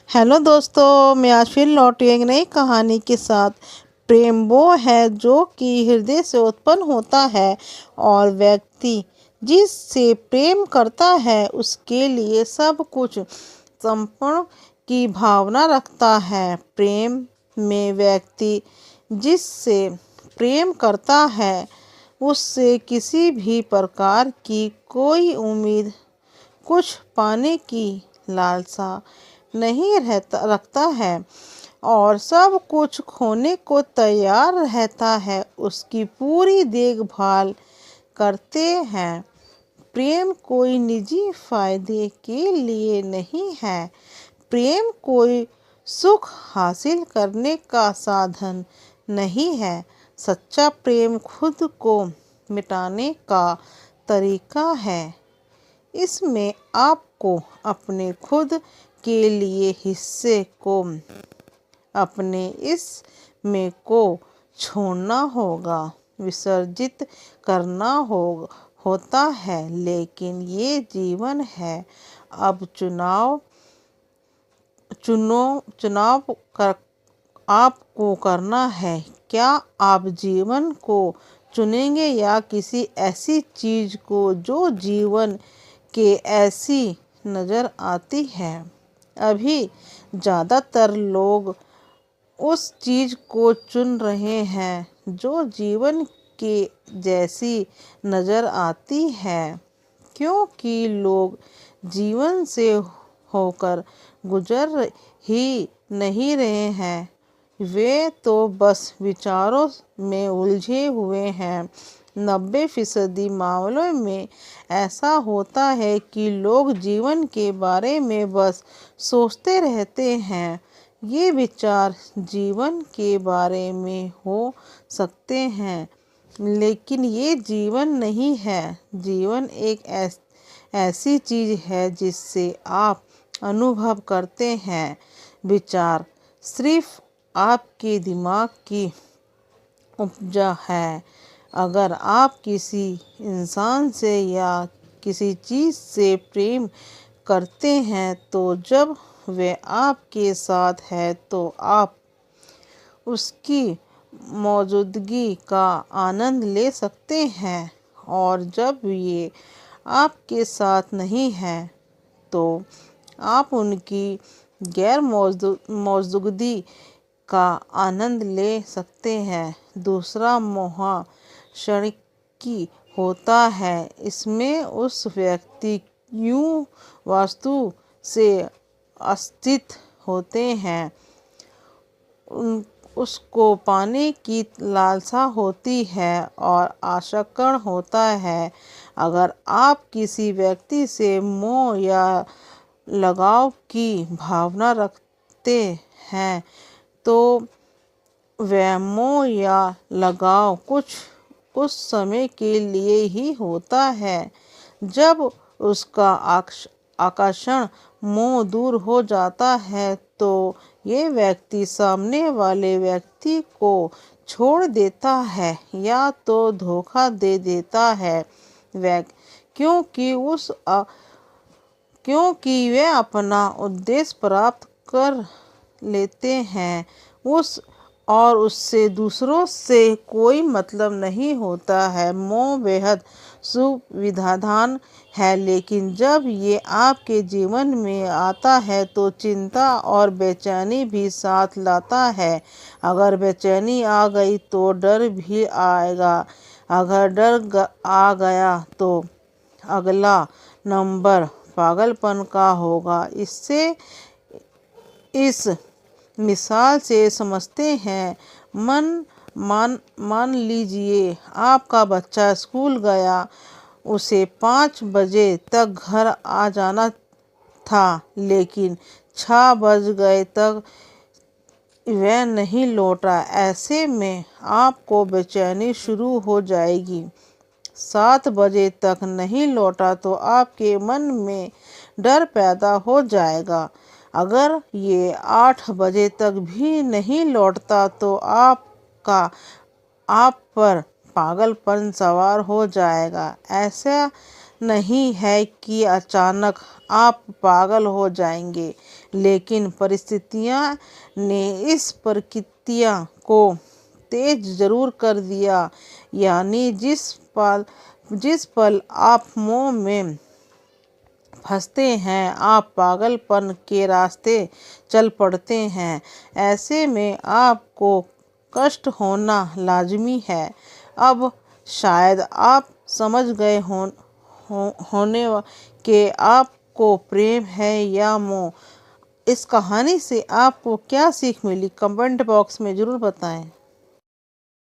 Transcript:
Hello दोस्तों, मैं आज फिर लौटी एक नई कहानी के साथ। प्रेम वो है जो कि हृदय से उत्पन्न होता है और व्यक्ति जिससे प्रेम करता है उसके लिए सब कुछ समर्पण की भावना रखता है। प्रेम में व्यक्ति जिससे प्रेम करता है उससे किसी भी प्रकार की कोई उम्मीद, कुछ पाने की लालसा नहीं रखता है और सब कुछ खोने को तैयार रहता है, उसकी पूरी देखभाल करते हैं। प्रेम कोई निजी फायदे के लिए नहीं है। प्रेम कोई सुख हासिल करने का साधन नहीं है। सच्चा प्रेम खुद को मिटाने का तरीका है। इसमें आपको अपने खुद के लिए हिस्से को, अपने इसमें को छोड़ना होगा, विसर्जित करना होता है। लेकिन ये जीवन है। अब चुनाव आपको करना है। क्या आप जीवन को चुनेंगे या किसी ऐसी चीज को जो जीवन के ऐसी नजर आती है? अभी ज़्यादातर लोग उस चीज को चुन रहे हैं जो जीवन के जैसी नजर आती है, क्योंकि लोग जीवन से होकर गुजर ही नहीं रहे हैं, वे तो बस विचारों में उलझे हुए हैं। 90% मामलों में ऐसा होता है कि लोग जीवन के बारे में बस सोचते रहते हैं। ये विचार जीवन के बारे में हो सकते हैं, लेकिन ये जीवन नहीं है। जीवन एक ऐसी चीज है जिससे आप अनुभव करते हैं। विचार सिर्फ आपके दिमाग की उपजा है। अगर आप किसी इंसान से या किसी चीज से प्रेम करते हैं तो जब वे आपके साथ है तो आप उसकी मौजूदगी का आनंद ले सकते हैं, और जब ये आपके साथ नहीं है तो आप उनकी गैर मौजूदगी का आनंद ले सकते हैं। दूसरा मोह क्षणिक होता है। इसमें उस व्यक्ति यूं वस्तु से अस्तित्व होते हैं, उसको पाने की लालसा होती है और आकर्षण होता है। अगर आप किसी व्यक्ति से मोह या लगाव की भावना रखते हैं तो वह मोह या लगाव कुछ उस समय के लिए ही होता है। जब उसका आकर्षण मोह दूर हो जाता है तो ये व्यक्ति सामने वाले व्यक्ति को छोड़ देता है या तो धोखा दे देता है, क्योंकि वे अपना उद्देश्य प्राप्त कर लेते हैं। उससे दूसरों से कोई मतलब नहीं होता है। मोह बेहद सुविधाजनक है, लेकिन जब ये आपके जीवन में आता है तो चिंता और बेचैनी भी साथ लाता है। अगर बेचैनी आ गई तो डर भी आएगा। अगर डर आ गया तो अगला नंबर पागलपन का होगा। इस मिसाल से समझते हैं। मान लीजिए आपका बच्चा स्कूल गया, उसे 5 बजे तक घर आ जाना था, लेकिन 6 बज गए तक वह नहीं लौटा। ऐसे में आपको बेचैनी शुरू हो जाएगी। 7 बजे तक नहीं लौटा तो आपके मन में डर पैदा हो जाएगा। अगर ये 8 बजे तक भी नहीं लौटता तो आप पर पागलपन सवार हो जाएगा। ऐसा नहीं है कि अचानक आप पागल हो जाएंगे, लेकिन परिस्थितियां ने इस प्रक्रिया को तेज जरूर कर दिया। यानी जिस पल आप मोह में फंसते हैं, आप पागलपन के रास्ते चल पड़ते हैं। ऐसे में आपको कष्ट होना लाजमी है। अब शायद आप समझ गए होने कि आपको प्रेम है या मोह। इस कहानी से आपको क्या सीख मिली, कमेंट बॉक्स में ज़रूर बताएं।